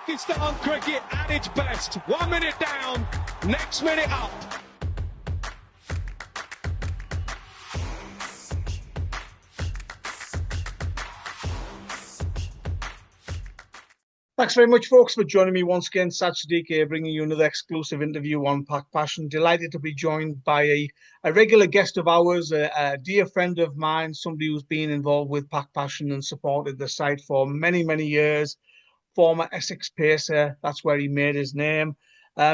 Pakistan cricket at its best. 1 minute down, next minute up. Thanks very much, folks, for joining me once again. Sad Sadiq, bringing you another exclusive interview on PakPassion. Delighted to be joined by a regular guest of ours, a dear friend of mine, somebody who's been involved with PakPassion and supported the site for many, many years. Former Essex pacer, that's where he made his name.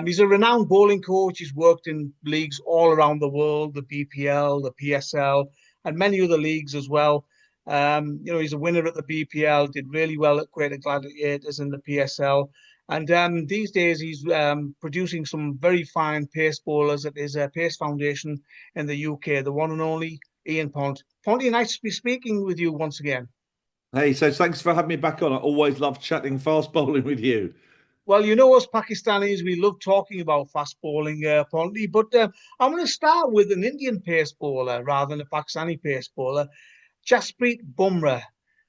He's a renowned bowling coach. He's worked in leagues all around the world, the BPL, the PSL, and many other leagues as well. He's a winner at the BPL, did really well at Greater Gladiators in the PSL. And these days he's producing some very fine pace bowlers at his Pace Foundation in the UK, the one and only Ian Pont. Ponty, nice to be speaking with you once again. Hey, so thanks for having me back on. I always love chatting fast bowling with you. Well, you know us Pakistanis, we love talking about fast bowling, Ponty, but I'm going to start with an Indian pace bowler rather than a Pakistani pace bowler, Jasprit Bumrah.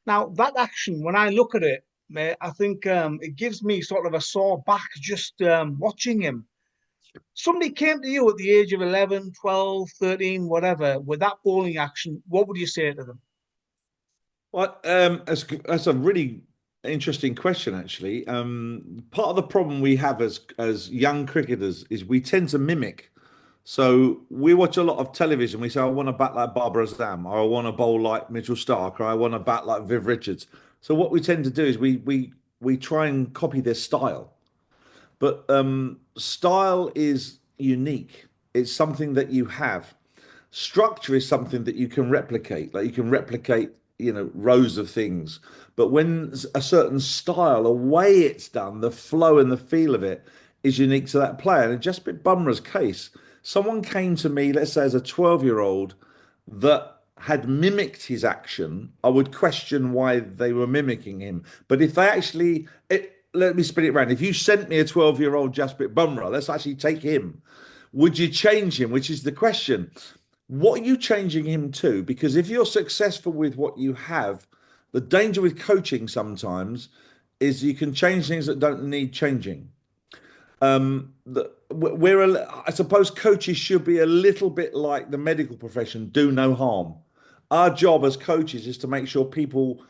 Now, that action, when I look at it, I think it gives me sort of a sore back just watching him. Somebody came to you at the age of 11, 12, 13, whatever, with that bowling action, what would you say to them? Well, that's a really interesting question, actually. Part of the problem we have as young cricketers is we tend to mimic. So we watch a lot of television. We say, I want to bat like Barbara Azam, or I want to bowl like Mitchell Starc, or I want to bat like Viv Richards. So what we tend to do is we try and copy their style. But style is unique. It's something that you have. Structure is something that you can replicate. Like you can replicate, rows of things. But when a certain style, a way it's done, the flow and the feel of it is unique to that player. And in Jasprit Bumrah's case, someone came to me, let's say as a 12-year-old, that had mimicked his action. I would question why they were mimicking him. But if they actually, let me spin it around. If you sent me a 12-year-old Jasprit Bumrah, let's actually take him. Would you change him? Which is the question. What are you changing him to? Because if you're successful with what you have, the danger with coaching sometimes is you can change things that don't need changing. I suppose coaches should be a little bit like the medical profession, do no harm. Our job as coaches is to make sure people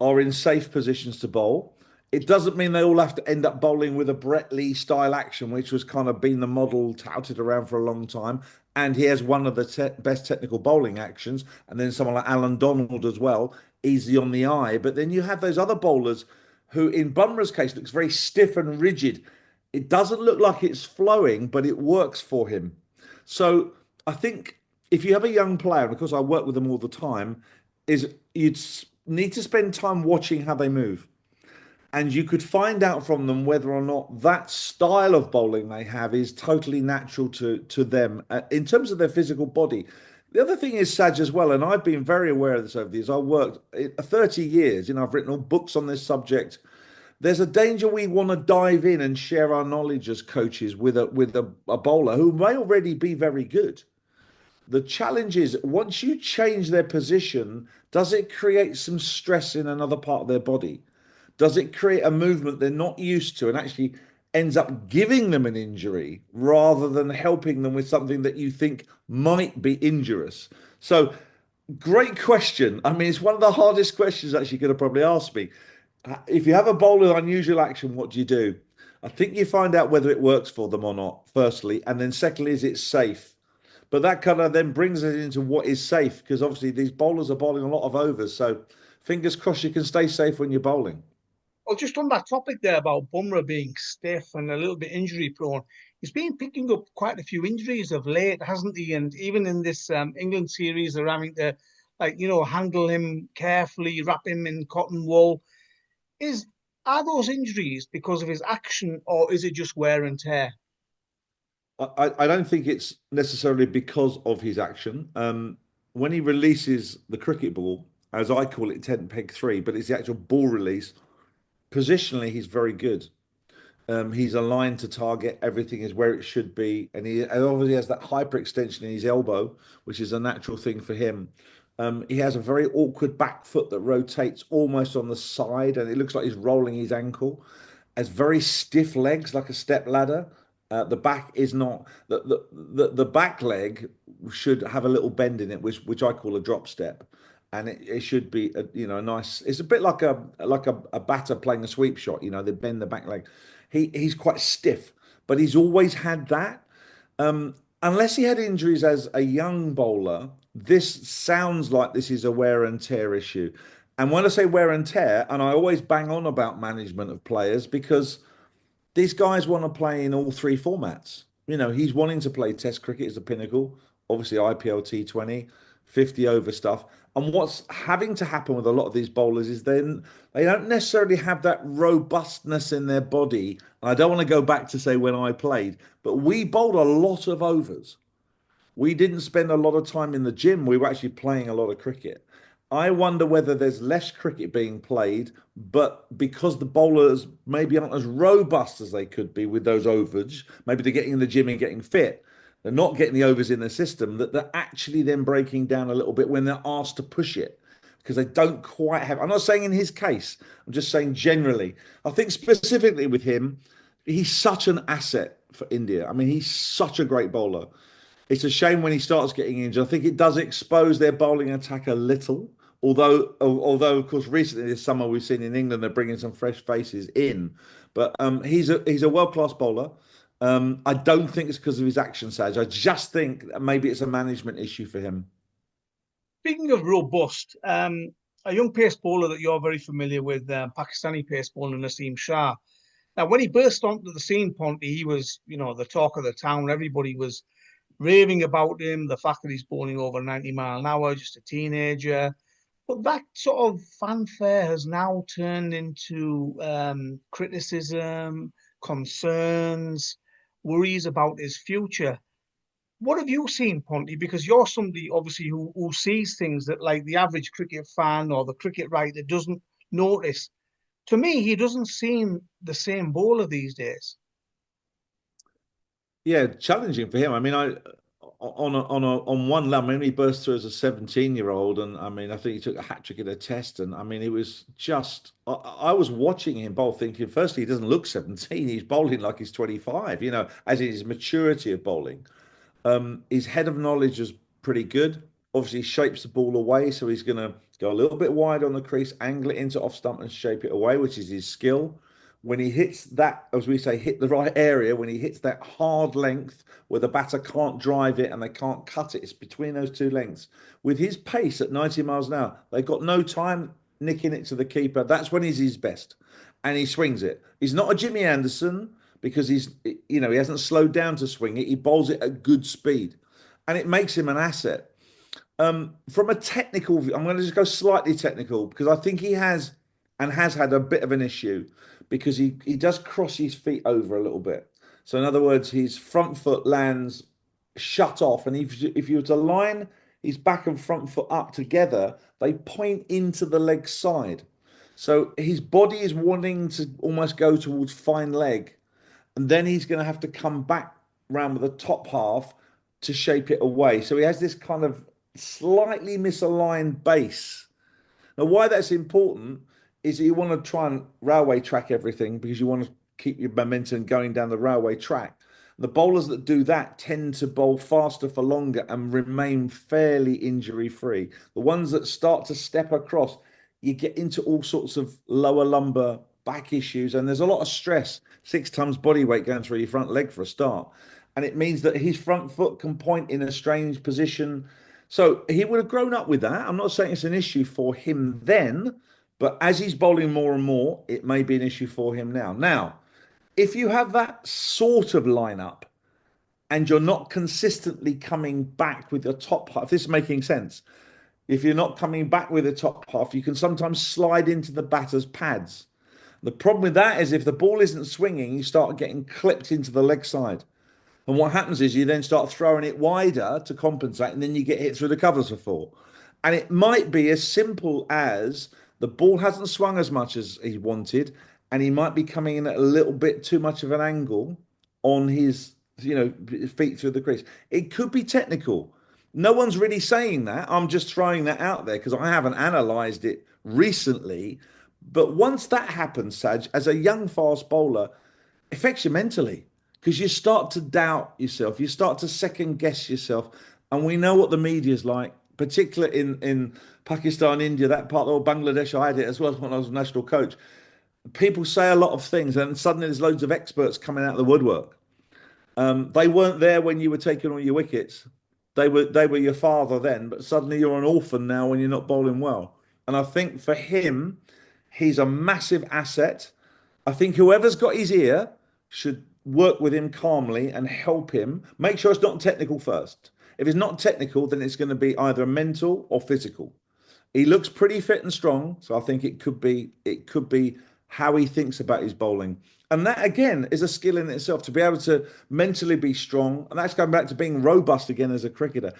are in safe positions to bowl. It doesn't mean they all have to end up bowling with a Brett Lee style action, which was kind of been the model touted around for a long time. And he has one of the best technical bowling actions. And then someone like Alan Donald as well, easy on the eye. But then you have those other bowlers who, in Bumrah's case, looks very stiff and rigid. It doesn't look like it's flowing, but it works for him. So I think if you have a young player, because I work with them all the time, is you'd need to spend time watching how they move. And you could find out from them whether or not that style of bowling they have is totally natural to them in terms of their physical body. The other thing is, Saj, as well, and I've been very aware of this over the years. I worked 30 years, I've written all books on this subject. There's a danger we want to dive in and share our knowledge as coaches with a bowler who may already be very good. The challenge is once you change their position, does it create some stress in another part of their body? Does it create a movement they're not used to and actually ends up giving them an injury rather than helping them with something that you think might be injurious? So, great question. I mean, it's one of the hardest questions actually you're going to probably ask me. If you have a bowler with unusual action, what do you do? I think you find out whether it works for them or not, firstly. And then secondly, is it safe? But that kind of then brings us into what is safe, because obviously these bowlers are bowling a lot of overs. So fingers crossed you can stay safe when you're bowling. Well, just on that topic there about Bumrah being stiff and a little bit injury prone, he's been picking up quite a few injuries of late, hasn't he? And even in this England series, they're having to, handle him carefully, wrap him in cotton wool. Are those injuries because of his action, or is it just wear and tear? I don't think it's necessarily because of his action. When he releases the cricket ball, as I call it, 10 peg 3, but it's the actual ball release. Positionally, he's very good. He's aligned to target. Everything is where it should be. And he obviously has that hyperextension in his elbow, which is a natural thing for him. He has a very awkward back foot that rotates almost on the side, and it looks like he's rolling his ankle. has very stiff legs like a step ladder. The back is not the back leg should have a little bend in it, which I call a drop step, and it should be a nice. It's a bit like a batter playing a sweep shot. They bend the back leg. He's quite stiff, but he's always had that. Unless he had injuries as a young bowler, this sounds like this is a wear and tear issue. And when I say wear and tear, and I always bang on about management of players because these guys want to play in all three formats. He's wanting to play Test cricket as the pinnacle, obviously IPL T20, 50 over stuff. And what's having to happen with a lot of these bowlers is then they don't necessarily have that robustness in their body. I don't want to go back to say when I played, but we bowled a lot of overs. We didn't spend a lot of time in the gym. We were actually playing a lot of cricket. I wonder whether there's less cricket being played, but because the bowlers maybe aren't as robust as they could be with those overs, maybe they're getting in the gym and getting fit. They're not getting the overs in the system, that they're actually then breaking down a little bit when they're asked to push it because they don't quite have. I'm not saying in his case, I'm just saying generally. I think specifically with him, he's such an asset for India. I mean, he's such a great bowler. It's a shame when he starts getting injured. I think it does expose their bowling attack a little. Although, of course, recently this summer we've seen in England they're bringing some fresh faces in, but he's a world class bowler. I don't think it's because of his action stage. I just think that maybe it's a management issue for him. Speaking of robust, a young pace bowler that you're very familiar with, Pakistani pace bowler Naseem Shah. Now, when he burst onto the scene, Ponty, he was, the talk of the town. Everybody was raving about him, the fact that he's bowling over 90 mile an hour, just a teenager. But that sort of fanfare has now turned into criticism, concerns, worries about his future. What have you seen, Ponty? Because you're somebody, obviously, who sees things that, like, the average cricket fan or the cricket writer doesn't notice. To me, he doesn't seem the same bowler these days. Yeah, challenging for him. I mean, on one level, I mean, he burst through as a 17-year-old, and I mean, I think he took a hat trick in a test, and I mean, it was just. I was watching him bowl, thinking, firstly, he doesn't look 17. He's bowling like he's 25. As in his maturity of bowling. His head of knowledge is pretty good. Obviously, he shapes the ball away, so he's going to go a little bit wide on the crease, angle it into off stump, and shape it away, which is his skill. When he hits that, as we say, hit the right area, when he hits that hard length where the batter can't drive it and they can't cut it, it's between those two lengths. With his pace at 90 miles an hour, they've got no time nicking it to the keeper. That's when he's his best. And he swings it. He's not a Jimmy Anderson because he hasn't slowed down to swing it. He bowls it at good speed. And it makes him an asset. From a technical view, I'm going to just go slightly technical because I think he has and has had a bit of an issue because he does cross his feet over a little bit. So in other words, his front foot lands shut off. And if you were to line his back and front foot up together, they point into the leg side. So his body is wanting to almost go towards fine leg. And then he's going to have to come back round with the top half to shape it away. So he has this kind of slightly misaligned base. Now, why that's important is that you want to try and railway track everything because you want to keep your momentum going down the railway track. The bowlers that do that tend to bowl faster for longer and remain fairly injury free. The ones that start to step across, you get into all sorts of lower lumbar back issues, and there's a lot of stress, 6 tons body weight going through your front leg for a start. And it means that his front foot can point in a strange position. So he would have grown up with that. I'm not saying it's an issue for him then, but as he's bowling more and more, it may be an issue for him now. Now, if you have that sort of lineup and you're not consistently coming back with your top half, this is making sense. If you're not coming back with the top half, you can sometimes slide into the batter's pads. The problem with that is if the ball isn't swinging, you start getting clipped into the leg side. And what happens is you then start throwing it wider to compensate, and then you get hit through the covers for 4. And it might be as simple as the ball hasn't swung as much as he wanted, and he might be coming in at a little bit too much of an angle on his, feet through the crease. It could be technical. No one's really saying that. I'm just throwing that out there because I haven't analysed it recently. But once that happens, Saj, as a young fast bowler, it affects you mentally because you start to doubt yourself. You start to second guess yourself. And we know what the media's like, particularly in Pakistan, India, that part of Bangladesh. I had it as well when I was a national coach. People say a lot of things, and suddenly there's loads of experts coming out of the woodwork. They weren't there when you were taking all your wickets. They were your father then, but suddenly you're an orphan now when you're not bowling well. And I think for him, he's a massive asset. I think whoever's got his ear should work with him calmly and help him. Make sure it's not technical first. If it's not technical, then it's going to be either mental or physical. He looks pretty fit and strong, so I think it could be how he thinks about his bowling. And that again is a skill in itself to be able to mentally be strong. And that's going back to being robust again as a cricketer.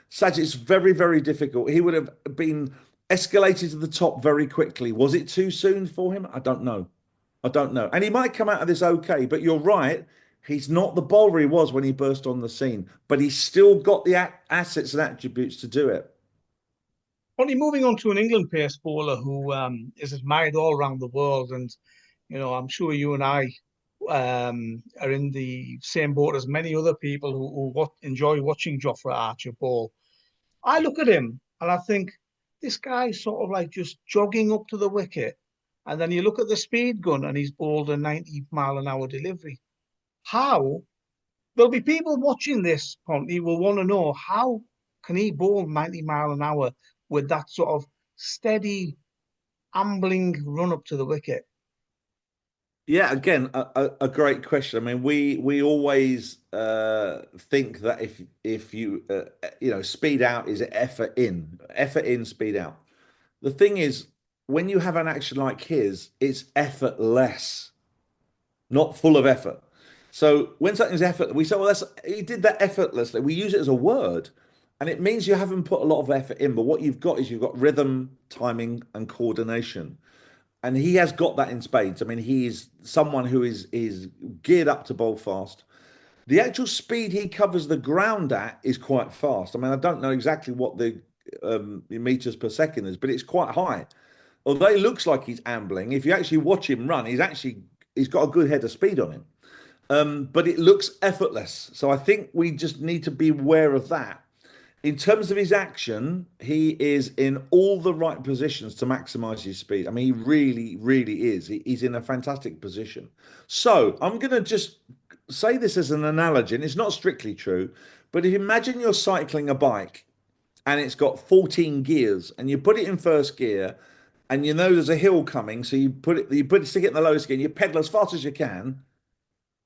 Saj, it's very, very difficult. He would have been escalated to the top very quickly. Was it too soon for him? I don't know. I don't know. And he might come out of this okay, but you're right. He's not the bowler he was when he burst on the scene, but he's still got the assets and attributes to do it. Only moving on to an England pace bowler who is admired all around the world, and I'm sure you and I are in the same boat as many other people who enjoy watching Jofra Archer bowl. I look at him and I think this guy's sort of like just jogging up to the wicket, and then you look at the speed gun and he's bowled a 90-mile-an-hour delivery. How? There'll be people watching this, Ponty, will want to know how can he bowl 90 mile an hour with that sort of steady, ambling run up to the wicket? Yeah, again, a great question. I mean, we always think that if you speed out is effort in, speed out. The thing is, when you have an action like his, it's effortless, not full of effort. So when something's effort, we say, well, he did that effortlessly. We use it as a word, and it means you haven't put a lot of effort in. But what you've got is you've got rhythm, timing, and coordination. And he has got that in spades. I mean, he's someone who is geared up to bowl fast. The actual speed he covers the ground at is quite fast. I mean, I don't know exactly what the meters per second is, but it's quite high. Although it looks like he's ambling, if you actually watch him run, he's got a good head of speed on him. But it looks effortless. So I think we just need to be aware of that. In terms of his action, he is in all the right positions to maximize his speed. I mean, he really, really is. He's in a fantastic position. So I'm going to just say this as an analogy, and it's not strictly true, but if you imagine you're cycling a bike and it's got 14 gears and you put it in first gear and you know there's a hill coming, so stick it in the lowest gear and you pedal as fast as you can,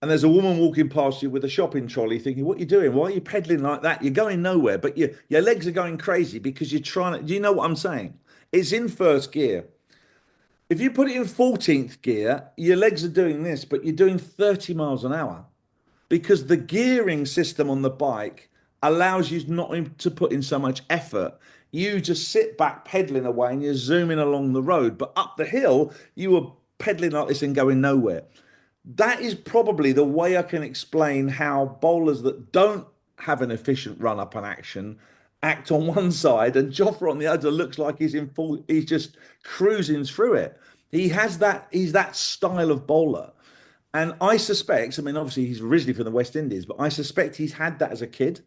and there's a woman walking past you with a shopping trolley thinking, what are you doing? Why are you pedaling like that? You're going nowhere, but your legs are going crazy because you're trying to, do you know what I'm saying? It's in first gear. If you put it in 14th gear, your legs are doing this, but you're doing 30 miles an hour because the gearing system on the bike allows you not to put in so much effort. You just sit back pedaling away and you're zooming along the road, but up the hill, you were pedaling like this and going nowhere. That is probably the way I can explain how bowlers that don't have an efficient run up and action act on one side and Jofra on the other looks like he's just cruising through it. He's that style of bowler. And I suspect, I mean, obviously he's originally from the West Indies, but I suspect he's had that as a kid.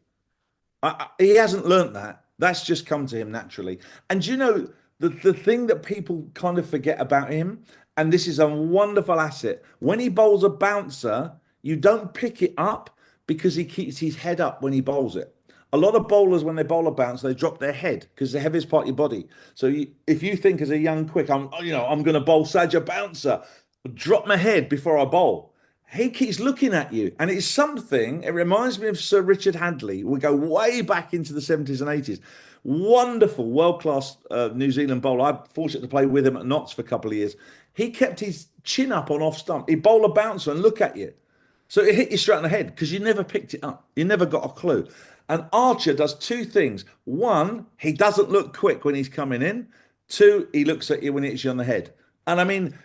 He hasn't learnt that. That's just come to him naturally. And you know, the thing that people kind of forget about him, and this is a wonderful asset, when he bowls a bouncer, you don't pick it up because he keeps his head up when he bowls it. A lot of bowlers, when they bowl a bounce, they drop their head because it's the heaviest part of your body. So if you think as a young quick, I'm going to bowl Saj a bouncer, drop my head before I bowl. He keeps looking at you. And it's something, it reminds me of Sir Richard Hadley. We go way back into the 70s and 80s. Wonderful, world-class New Zealand bowler. I'm fortunate to play with him at Notts for a couple of years. He kept his chin up on off stump. He'd bowl a bouncer and look at you. So it hit you straight on the head because you never picked it up. You never got a clue. And Archer does two things. One, he doesn't look quick when he's coming in. Two, he looks at you when it hits you on the head. And I mean,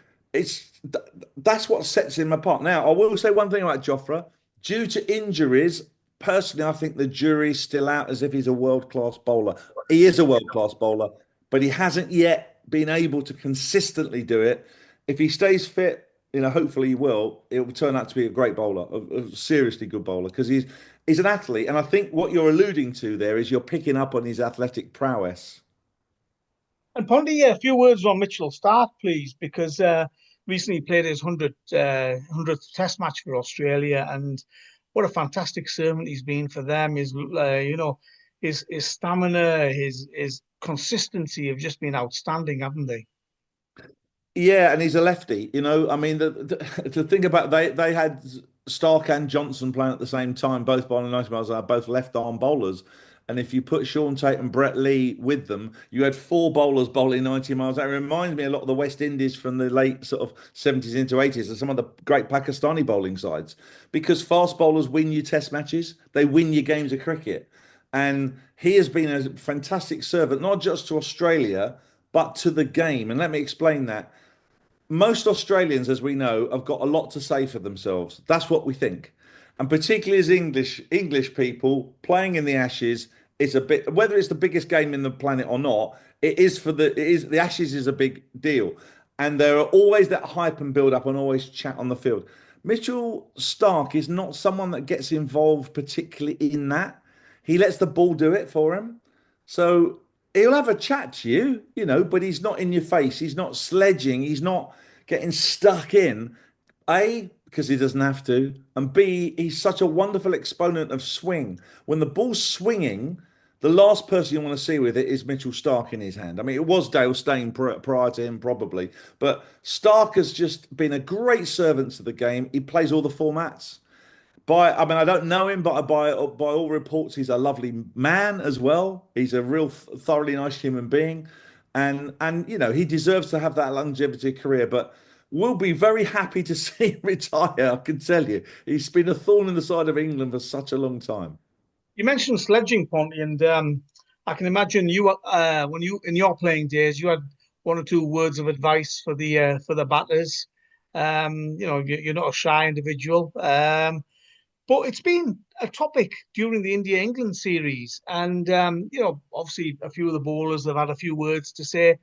that's what sets him apart. Now, I will say one thing about Jofra. Due to injuries, personally, I think the jury's still out as if he's a world-class bowler. He is a world-class bowler, but he hasn't yet being able to consistently do it. If he stays fit, hopefully he will. It will turn out to be a great bowler, a seriously good bowler, because he's an athlete. And I think what you're alluding to there is you're picking up on his athletic prowess. And Pondy, a few words on Mitchell Starc, please, because recently played his 100th Test match for Australia, and what a fantastic servant he's been for them. His stamina, his consistency have just been outstanding, haven't they? Yeah, and he's a lefty. I mean, to think about, they had Stark and Johnson playing at the same time, both bowling 90 miles an hour, both left arm bowlers. And if you put Sean Tate and Brett Lee with them, you had four bowlers bowling 90 miles an hour. It reminds me a lot of the West Indies from the late sort of 70s into 80s and some of the great Pakistani bowling sides. Because fast bowlers win you test matches, they win you games of cricket. And he has been a fantastic servant, not just to Australia, but to the game. And let me explain that. Most Australians, as we know, have got a lot to say for themselves. That's what we think. And particularly as English people playing in the Ashes, it's a bit, whether it's the biggest game in the planet or not, the Ashes is a big deal. And there are always that hype and build up and always chat on the field. Mitchell Starc is not someone that gets involved particularly in that. He lets the ball do it for him. So he'll have a chat to you, but he's not in your face. He's not sledging. He's not getting stuck in. A, because he doesn't have to. And B, he's such a wonderful exponent of swing. When the ball's swinging, the last person you want to see with it is Mitchell Starc in his hand. I mean, it was Dale Steyn prior to him, probably. But Starc has just been a great servant to the game. He plays all the formats. I don't know him, but by all reports, he's a lovely man as well. He's a real thoroughly nice human being, and he deserves to have that longevity career. But we'll be very happy to see him retire. I can tell you, he's been a thorn in the side of England for such a long time. You mentioned sledging, Ponty, and I can imagine you when you in your playing days you had one or two words of advice for the batters. You're not a shy individual. But it's been a topic during the India-England series. And, obviously a few of the bowlers have had a few words to say.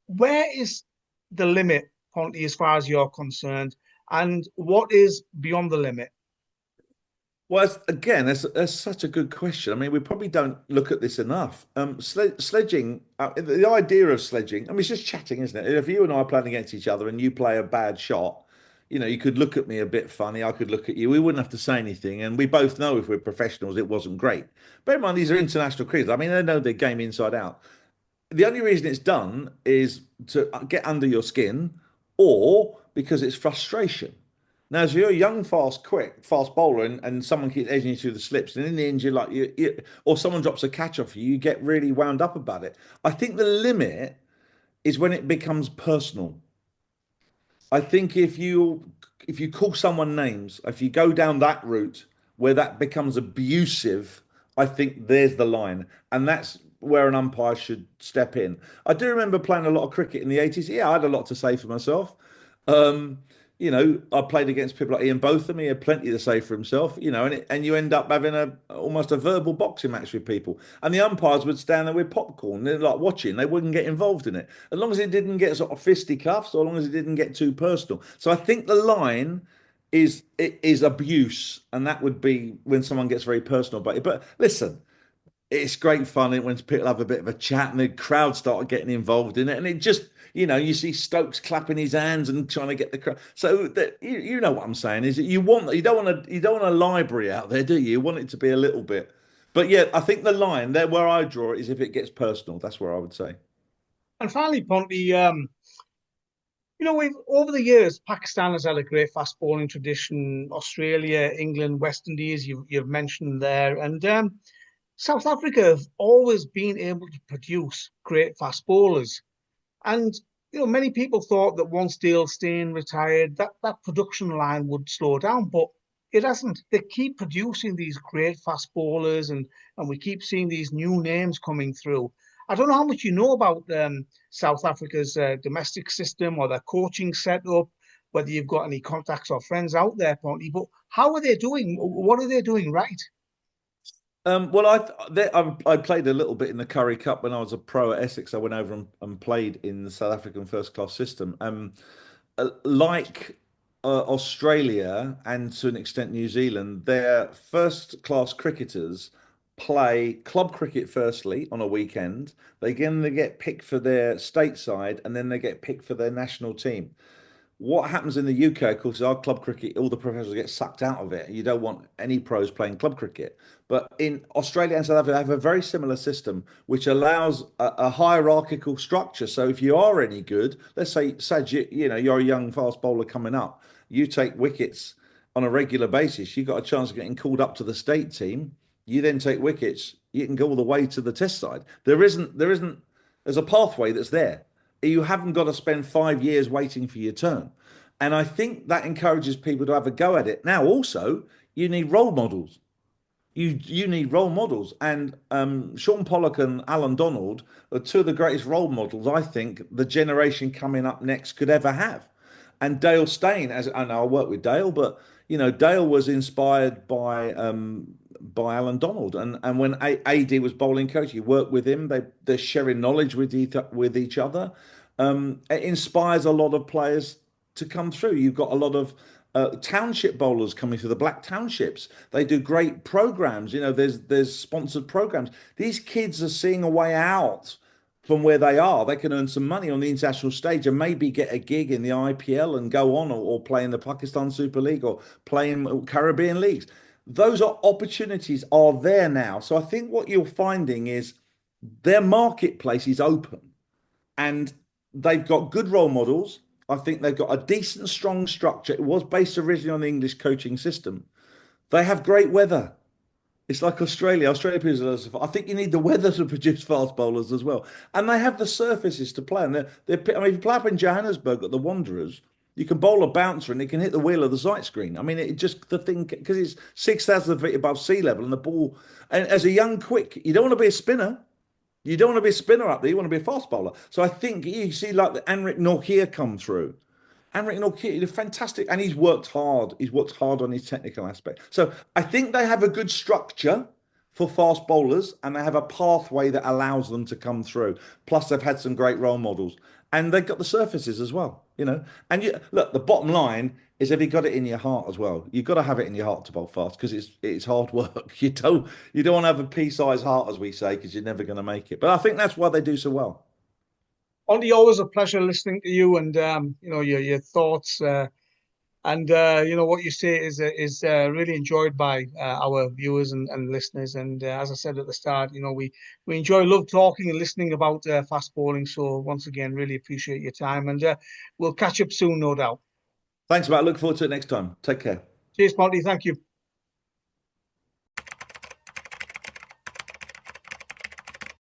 Where is the limit, Ponty, as far as you're concerned? And what is beyond the limit? Well, that's such a good question. I mean, we probably don't look at this enough. Sledging, the idea of sledging, I mean, it's just chatting, isn't it? If you and I are playing against each other and you play a bad shot, you could look at me a bit funny. I could look at you. We wouldn't have to say anything. And we both know if we're professionals, it wasn't great. Bear in mind, these are international cricketers. I mean, they know their game inside out. The only reason it's done is to get under your skin or because it's frustration. Now, if you're a young, fast bowler, and someone keeps edging you through the slips, and in the end, or someone drops a catch off you, you get really wound up about it. I think the limit is when it becomes personal. I think if you call someone names, if you go down that route where that becomes abusive, I think there's the line, and that's where an umpire should step in. I do remember playing a lot of cricket in the 80s. Yeah, I had a lot to say for myself. I played against people like Ian Botham. He had plenty to say for himself, and you end up having almost a verbal boxing match with people. And the umpires would stand there with popcorn, they're like watching. They wouldn't get involved in it as long as it didn't get sort of fisticuffs, or as long as it didn't get too personal. So I think the line is abuse, and that would be when someone gets very personal about it. But listen, it's great fun when people have a bit of a chat and the crowd start getting involved in it, and it just. You see Stokes clapping his hands and trying to get the crowd. So that you know what I'm saying is that you don't want a library out there, do you? You want it to be a little bit. But yeah, I think the line there where I draw it is if it gets personal. That's where I would say. And finally, Ponty, we've over the years, Pakistan has had a great fast bowling tradition. Australia, England, West Indies, you've mentioned there, and South Africa have always been able to produce great fast bowlers. And many people thought that once Dale Steyn retired, that production line would slow down, but it hasn't. They keep producing these great fast bowlers, and we keep seeing these new names coming through. I don't know how much you know about South Africa's domestic system or their coaching setup, whether you've got any contacts or friends out there, Ponty, but how are they doing? What are they doing right? I played a little bit in the Curry Cup when I was a pro at Essex. I went over and played in the South African first class system. Like Australia and to an extent New Zealand, their first class cricketers play club cricket firstly on a weekend. They get picked for their state side, and then they get picked for their national team. What happens in the UK, of course, is our club cricket, all the professionals get sucked out of it. You don't want any pros playing club cricket. But in Australia and South Africa, they have a very similar system, which allows a hierarchical structure. So if you are any good, let's say, Saj, you're a young fast bowler coming up, you take wickets on a regular basis, you've got a chance of getting called up to the state team. You then take wickets, you can go all the way to the test side. There's a pathway that's there. You haven't got to spend 5 years waiting for your turn. And I think that encourages people to have a go at it. Now, also, you need role models. You need role models. And Sean Pollock and Alan Donald are two of the greatest role models I think the generation coming up next could ever have. And Dale Steyn, as I know I work with Dale, but Dale was inspired by Alan Donald, and when AD was bowling coach, he worked with him. They're sharing knowledge with each other. It inspires a lot of players to come through. You've got a lot of township bowlers coming through the Black Townships. They do great programs. There's sponsored programs. These kids are seeing a way out from where they are. They can earn some money on the international stage and maybe get a gig in the IPL and go on or play in the Pakistan Super League or play in Caribbean leagues. Those opportunities are there now. So I think what you're finding is their marketplace is open and they've got good role models. I think they've got a decent, strong structure. It was based originally on the English coaching system. They have great weather. It's like Australia. I think you need the weather to produce fast bowlers as well. And they have the surfaces to play. And if you play up in Johannesburg at the Wanderers, you can bowl a bouncer and it can hit the wheel of the sight screen. I mean, the thing, because it's 6,000 feet above sea level and the ball, and as a young quick, you don't want to be a spinner. You don't want to be a spinner up there. You want to be a fast bowler. So I think you see like the Anrik Nortje come through. Anrik Nortje is fantastic, and he's worked hard. He's worked hard on his technical aspect. So I think they have a good structure for fast bowlers, and they have a pathway that allows them to come through. Plus, they've had some great role models, and they've got the surfaces as well. And look, the bottom line is, have you got it in your heart as well? You've got to have it in your heart to bowl fast because it's hard work. You don't want to have a pea-sized heart, as we say, because you're never going to make it. But I think that's why they do so well. Andy, always a pleasure listening to you and your thoughts and what you say is really enjoyed by our viewers and listeners. And as I said at the start, we love talking and listening about fast bowling. So once again, really appreciate your time, and we'll catch up soon, no doubt. Thanks, Matt. Look forward to it next time. Take care. Cheers, Ponty. Thank you.